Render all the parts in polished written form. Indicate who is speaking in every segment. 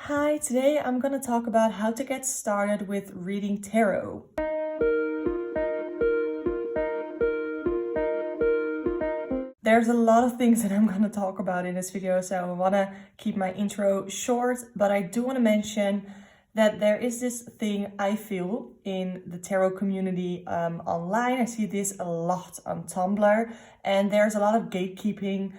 Speaker 1: Hi, today I'm gonna talk about how to get started with reading tarot. There's a lot of things that I'm gonna talk about in this video, so I wanna keep my intro short, but I do wanna mention that there is this thing I feel in the tarot community online. I see this a lot on Tumblr, and there's a lot of gatekeeping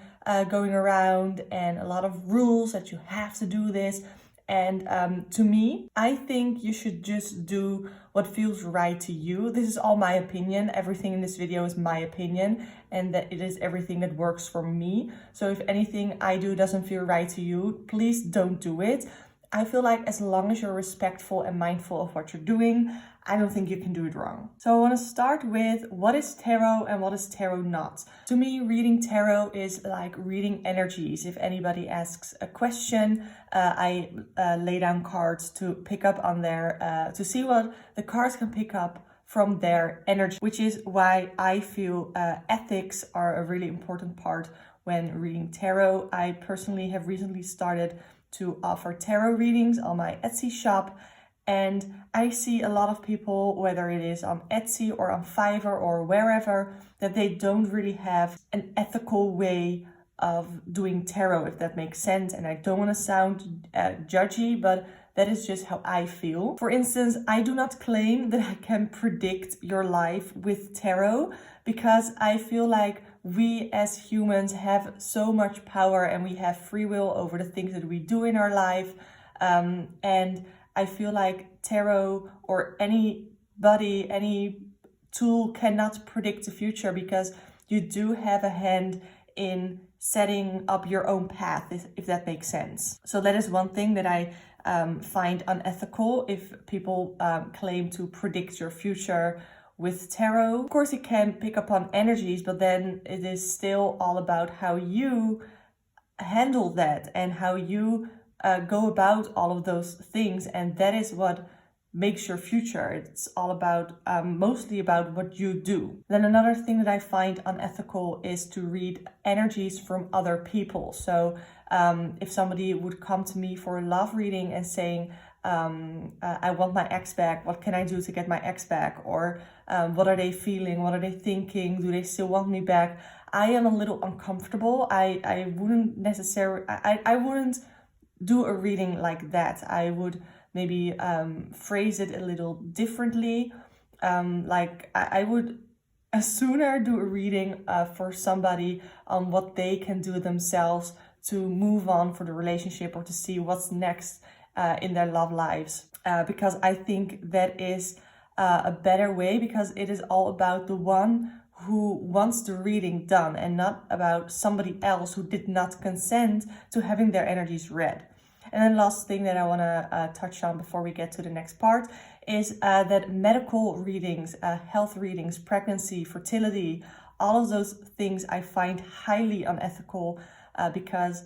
Speaker 1: going around and a lot of rules that you have to do this. And to me, I think you should just do what feels right to you. This is all my opinion. Everything in this video is my opinion, and that it is everything that works for me. So if anything I do doesn't feel right to you, please don't do it. I feel like as long as you're respectful and mindful of what you're doing, I don't think you can do it wrong. So I want to start with what is tarot and what is tarot not. To me, reading tarot is like reading energies. If anybody asks a question, I lay down cards to pick up on their, to see what the cards can pick up from their energy, which is why I feel ethics are a really important part when reading tarot. I personally have recently started to offer tarot readings on my Etsy shop, and I see a lot of people, whether it is on Etsy or on Fiverr or wherever, that they don't really have an ethical way of doing tarot, if that makes sense. And I don't want to sound judgy, but that is just how I feel. For instance, I do not claim that I can predict your life with tarot, because I feel like we as humans have so much power and we have free will over the things that we do in our life. And I feel like tarot or anybody, any tool cannot predict the future, because you do have a hand in setting up your own path, if that makes sense. So that is one thing that I find unethical, if people claim to predict your future with tarot. Of course, it can pick up on energies, but then it is still all about how you handle that and how you go about all of those things. And that is what makes your future. It's all about, mostly about what you do. Then another thing that I find unethical is to read energies from other people. So if somebody would come to me for a love reading and saying, I want my ex back, what can I do to get my ex back? Or what are they feeling? What are they thinking? Do they still want me back? I am a little uncomfortable. I wouldn't necessarily, I wouldn't do a reading like that. I would maybe phrase it a little differently. I would sooner do a reading for somebody on what they can do themselves to move on for the relationship, or to see what's next in their love lives, because I think that is a better way, because it is all about the one who wants the reading done and not about somebody else who did not consent to having their energies read. And then last thing that I want to touch on before we get to the next part is that medical readings, health readings, pregnancy, fertility, all of those things I find highly unethical, because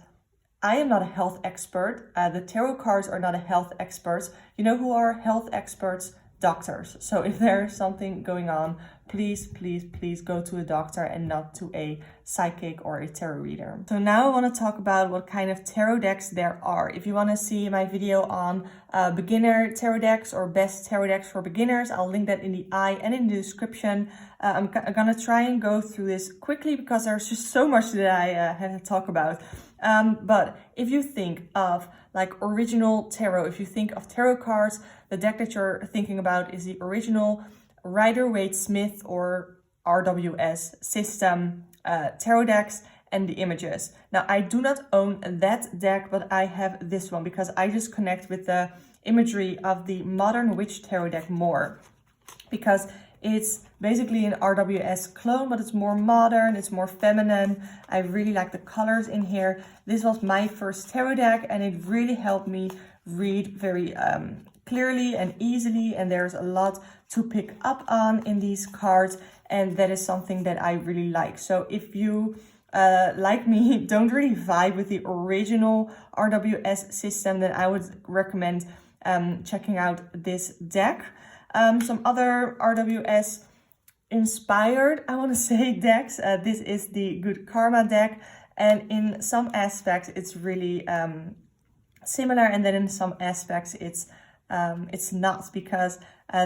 Speaker 1: I am not a health expert. The tarot cards are not a health experts. You know who are health experts? Doctors. So if there's something going on, please, please, please go to a doctor and not to a psychic or a tarot reader. So now I want to talk about what kind of tarot decks there are. If you want to see my video on beginner tarot decks or best tarot decks for beginners, I'll link that in the eye and in the description. I'm gonna try and go through this quickly, because there's just so much that I have to talk about. But if you think of like original tarot, if you think of tarot cards, the deck that you're thinking about is the original Rider-Waite-Smith or RWS system tarot decks and the images. Now, I do not own that deck, but I have this one because I just connect with the imagery of the modern witch tarot deck more, because it's basically an RWS clone, but it's more modern, it's more feminine. I really like the colors in here. This was my first tarot deck, and it really helped me read very clearly and easily, and there's a lot to pick up on in these cards, and that is something that I really like. So if you like me, don't really vibe with the original RWS system, then I would recommend checking out this deck. Some other RWS inspired, I want to say, decks. This is the Good Karma deck, and in some aspects it's really similar, and then in some aspects it's not, because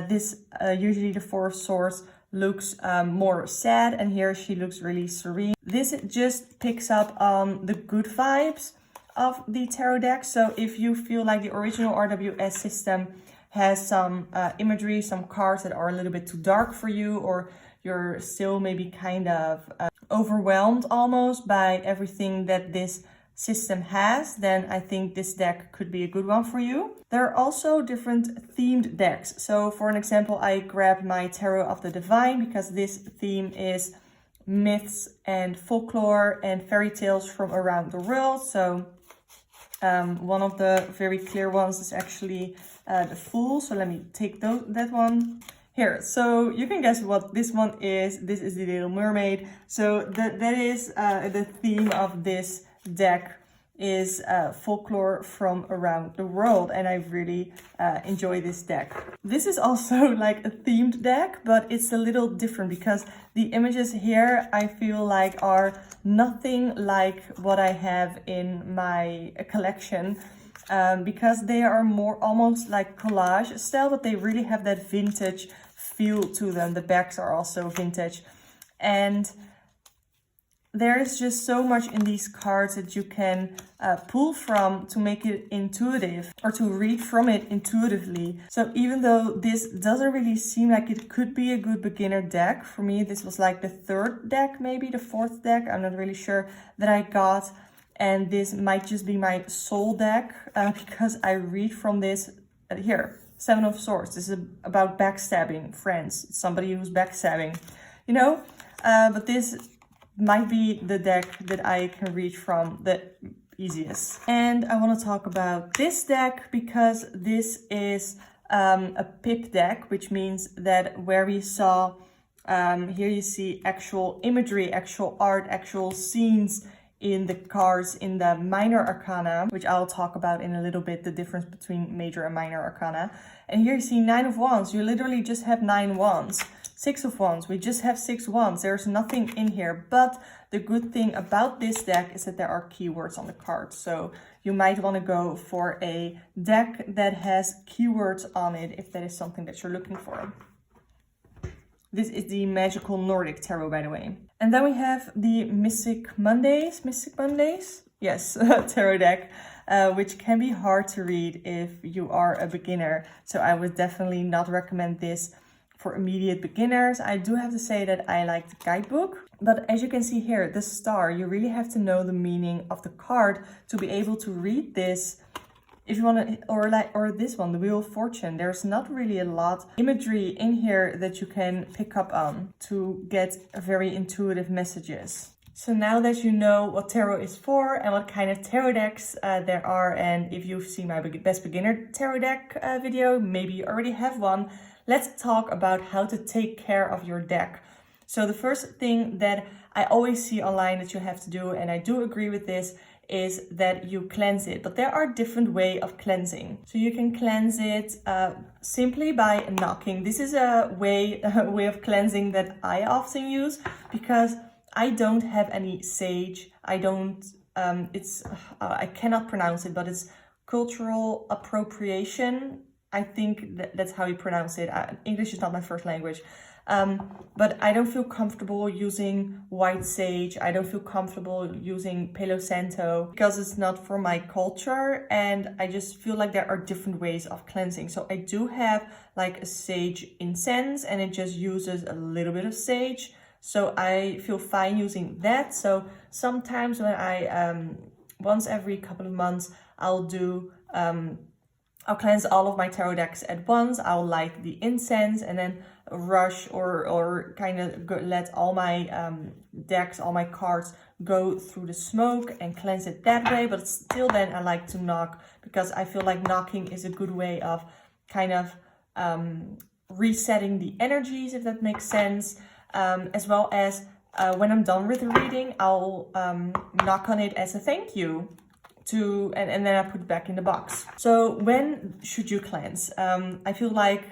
Speaker 1: this usually the Four of Swords looks more sad, and here she looks really serene. This just picks up on the good vibes of the tarot deck. So if you feel like the original RWS system has some imagery, some cards that are a little bit too dark for you, or you're still maybe kind of overwhelmed almost by everything that this system has, then I think this deck could be a good one for you. There are also different themed decks. So for an example, I grabbed my Tarot of the Divine because this theme is myths and folklore and fairy tales from around the world. So one of the very clear ones is actually the Fool. So let me take that one here. So you can guess what this one is. This is the Little Mermaid. So that is the theme of this deck, is folklore from around the world, and I really enjoy this deck. This is also like a themed deck, but it's a little different because the images here I feel like are nothing like what I have in my collection, because they are more almost like collage style, but they really have that vintage feel to them. The backs are also vintage, and there is just so much in these cards that you can pull from to make it intuitive, or to read from it intuitively. So even though this doesn't really seem like it could be a good beginner deck, for me this was like the third deck, maybe the fourth deck, I'm not really sure, that I got. And this might just be my soul deck, because I read from this here. Seven of Swords. This is about backstabbing friends. It's somebody who's backstabbing, you know? But this might be the deck that I can reach from the easiest. And I want to talk about this deck because this is a pip deck, which means that where we saw, here you see actual imagery, actual art, actual scenes in the cards in the minor arcana, which I'll talk about in a little bit, the difference between major and minor arcana. And here you see 9 of Wands. You literally just have 9 wands. 6 of Wands, we just have 6 wands. There's nothing in here, but the good thing about this deck is that there are keywords on the card. So you might want to go for a deck that has keywords on it if that is something that you're looking for. This is the Magical Nordic Tarot, by the way. And then we have the Mystic Mondays, yes, tarot deck, which can be hard to read if you are a beginner. So I would definitely not recommend this for immediate beginners. I do have to say that I like the guidebook, but as you can see here, the star, you really have to know the meaning of the card to be able to read this. If you want to, or this one, the Wheel of Fortune, there's not really a lot imagery in here that you can pick up on to get very intuitive messages. So now that you know what tarot is for and what kind of tarot decks there are, and if you've seen my best beginner tarot deck video, maybe you already have one, let's talk about how to take care of your deck. So the first thing that I always see online that you have to do, and I do agree with this, is that you cleanse it. But there are different ways of cleansing. So you can cleanse it simply by knocking. This is a way of cleansing that I often use because I don't have any sage. I don't, I cannot pronounce it, but it's cultural appropriation. I think that's how you pronounce it. English is not my first language. But I don't feel comfortable using white sage. I don't feel comfortable using Palo Santo because it's not for my culture. And I just feel like there are different ways of cleansing. So I do have like a sage incense and it just uses a little bit of sage. So I feel fine using that. So sometimes when I, once every couple of months, I'll do, I'll cleanse all of my tarot decks at once. I'll light the incense and then rush or kind of let all my decks, all my cards go through the smoke and cleanse it that way. But still then I like to knock because I feel like knocking is a good way of kind of resetting the energies, if that makes sense. As well as when I'm done with the reading, I'll knock on it as a thank you. And then I put it back in the box. So when should you cleanse? I feel like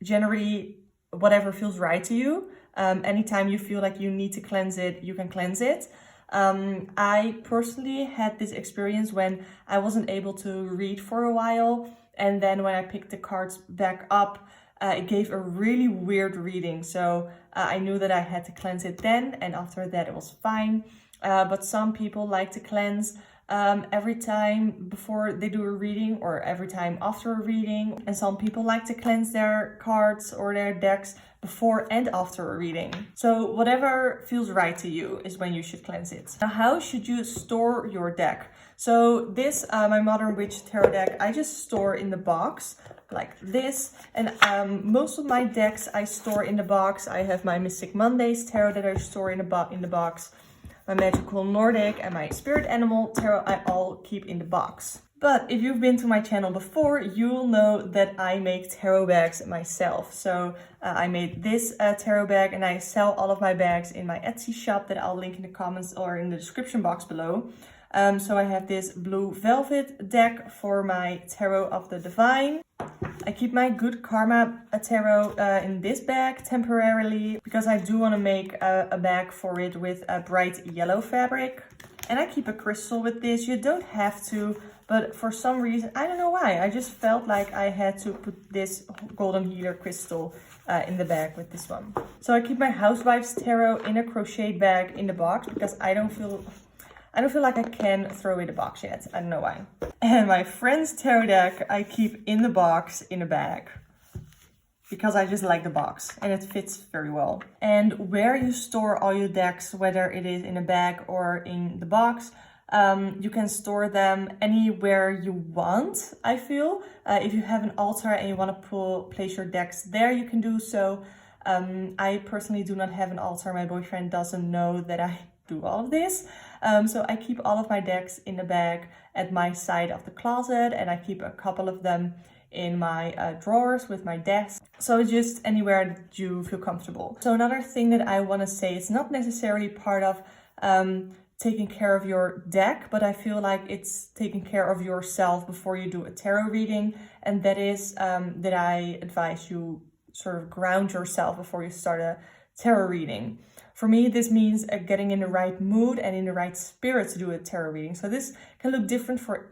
Speaker 1: generally whatever feels right to you. Anytime you feel like you need to cleanse it, you can cleanse it. I personally had this experience when I wasn't able to read for a while, and then when I picked the cards back up, it gave a really weird reading. So I knew that I had to cleanse it then, and after that it was fine. But some people like to cleanse every time before they do a reading or every time after a reading. And some people like to cleanse their cards or their decks before and after a reading. So whatever feels right to you is when you should cleanse it. Now, how should you store your deck? So this, my Modern Witch Tarot deck, I just store in the box like this. And most of my decks I store in the box. I have my Mystic Mondays Tarot that I store in the box. My Magical Nordic and my Spirit Animal Tarot I all keep in the box. But if you've been to my channel before, you'll know that I make tarot bags myself. So I made this tarot bag and I sell all of my bags in my Etsy shop that I'll link in the comments or in the description box below. So I have this blue velvet deck for my Tarot of the Divine. I keep my Good Karma tarot in this bag temporarily because I do want to make a bag for it with a bright yellow fabric. And I keep a crystal with this. You don't have to, but for some reason, I don't know why, I just felt like I had to put this golden healer crystal in the bag with this one. So I keep my Housewives Tarot in a crochet bag in the box because I don't feel like I can throw it in a box yet. I don't know why. And my Friends Tarot deck I keep in the box in a bag because I just like the box and it fits very well. And where you store all your decks, whether it is in a bag or in the box, you can store them anywhere you want, I feel. If you have an altar and you want to place your decks there, you can do so. I personally do not have an altar. My boyfriend doesn't know that I do all of this. So I keep all of my decks in a bag at my side of the closet, and I keep a couple of them in my drawers with my desk. So just anywhere that you feel comfortable. So another thing that I want to say, it's not necessarily part of taking care of your deck, but I feel like it's taking care of yourself before you do a tarot reading. And that is that I advise you sort of ground yourself before you start a tarot reading. For me, this means getting in the right mood and in the right spirit to do a tarot reading. So this can look different for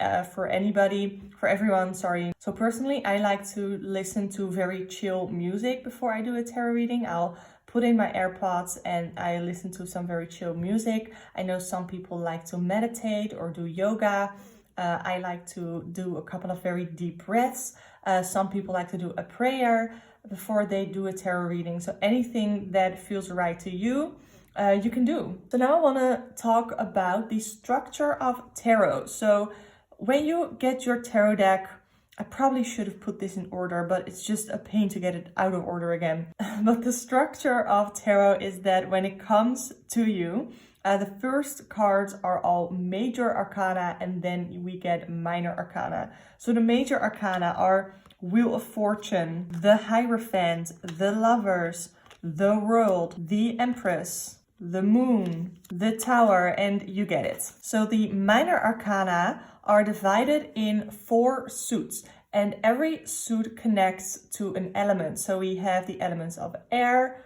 Speaker 1: everyone, sorry. So personally, I like to listen to very chill music before I do a tarot reading. I'll put in my AirPods and I listen to some very chill music. I know some people like to meditate or do yoga. I like to do a couple of very deep breaths. Some people like to do a prayer before they do a tarot reading. So anything that feels right to you, you can do. So now I want to talk about the structure of tarot. So when you get your tarot deck, I probably should have put this in order, but it's just a pain to get it out of order again. But the structure of tarot is that when it comes to you, the first cards are all major arcana and then we get minor arcana. So the major arcana are Wheel of Fortune, the Hierophant, the Lovers, the World, the Empress, the Moon, the Tower, and you get it. So the minor arcana are divided in 4 suits, and every suit connects to an element. So we have the elements of air,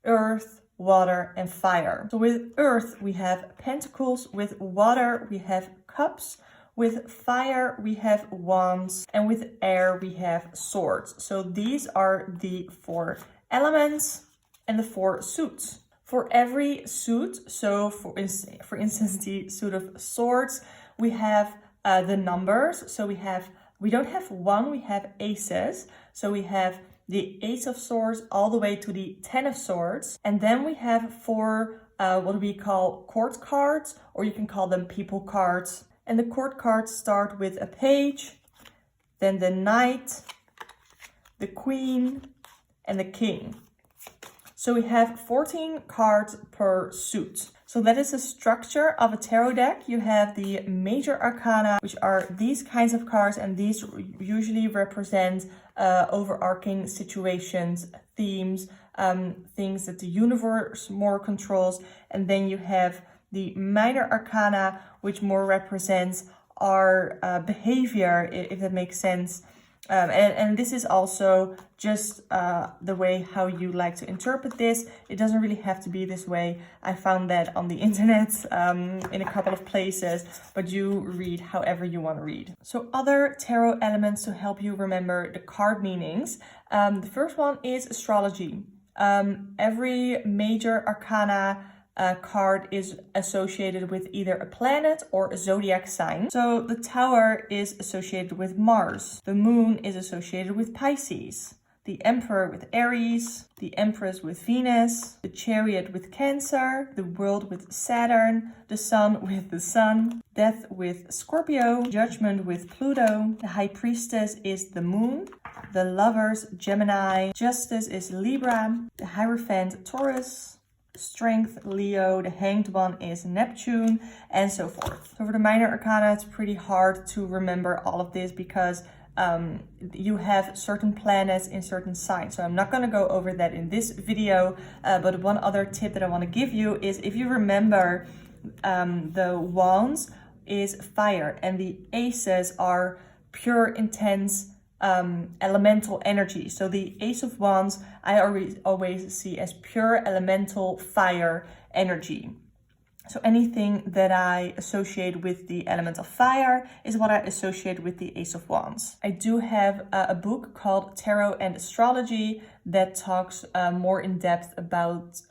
Speaker 1: earth, water, and fire. So with earth, we have pentacles. With water, we have cups. With fire, we have wands, and with air, we have swords. So these are the 4 elements and the 4 suits. For every suit, so for instance, the suit of swords, we have the numbers. So we don't have 1, we have aces. So we have the Ace of Swords all the way to the 10 of Swords. And then we have 4 what we call court cards, or you can call them people cards. And the court cards start with a page, then the knight, the queen, and the king. So we have 14 cards per suit. So that is the structure of a tarot deck. You have the major arcana, which are these kinds of cards, and these usually represent overarching situations, themes, things that the universe more controls. And then you have the minor arcana, which more represents our behavior, if that makes sense. And this is also just the way how you like to interpret this. It doesn't really have to be this way. I found that on the internet in a couple of places, but you read however you want to read. So other tarot elements to help you remember the card meanings. The first one is astrology. Every major arcana card is associated with either a planet or a zodiac sign. So the Tower is associated with Mars. The Moon is associated with Pisces. The Emperor with Aries. The Empress with Venus. The Chariot with Cancer. The World with Saturn. The Sun with the Sun. Death with Scorpio. Judgment with Pluto. The High Priestess is the Moon. The Lovers, Gemini. Justice is Libra. The Hierophant, Taurus. Strength, Leo. The Hanged One is Neptune, and so forth. So for the minor arcana, it's pretty hard to remember all of this because you have certain planets in certain signs. So I'm not going to go over that in this video, but one other tip that I want to give you is if you remember the wands is fire and the aces are pure, intense elemental energy. So the Ace of Wands I always see as pure elemental fire energy. So anything that I associate with the element of fire is what I associate with the Ace of Wands. I do have a book called Tarot and Astrology that talks more in depth about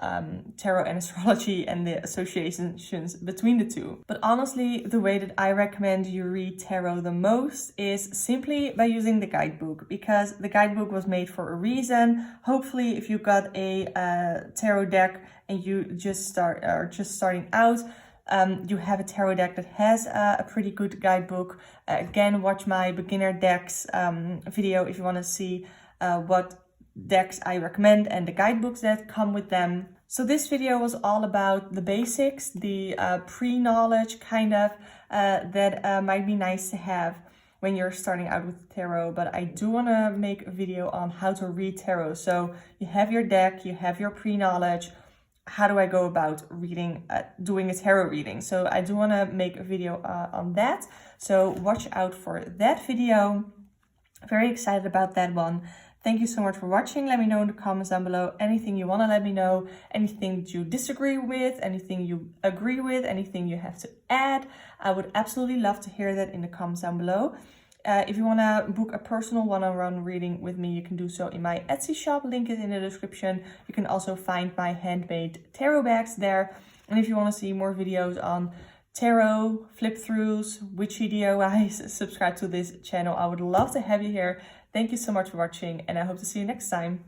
Speaker 1: tarot and astrology and the associations between the two. But honestly, the way that I recommend you read tarot the most is simply by using the guidebook, because the guidebook was made for a reason. Hopefully, if you got a tarot deck and you are just starting out, you have a tarot deck that has a pretty good guidebook. Again, watch my beginner decks video if you want to see what decks I recommend and the guidebooks that come with them. So this video was all about the basics, the pre-knowledge kind of that might be nice to have when you're starting out with tarot, but I do want to make a video on how to read tarot. So you have your deck, you have your pre-knowledge. How do I go about reading, doing a tarot reading? So I do want to make a video on that. So watch out for that video. Very excited about that one. Thank you so much for watching. Let me know in the comments down below anything you want to let me know, anything that you disagree with, anything you agree with, anything you have to add. I would absolutely love to hear that in the comments down below. If you want to book a personal one-on-one reading with me, you can do so in my Etsy shop. Link is in the description. You can also find my handmade tarot bags there. And if you want to see more videos on tarot, flip-throughs, witchy DIYs, subscribe to this channel. I would love to have you here. Thank you so much for watching, and I hope to see you next time.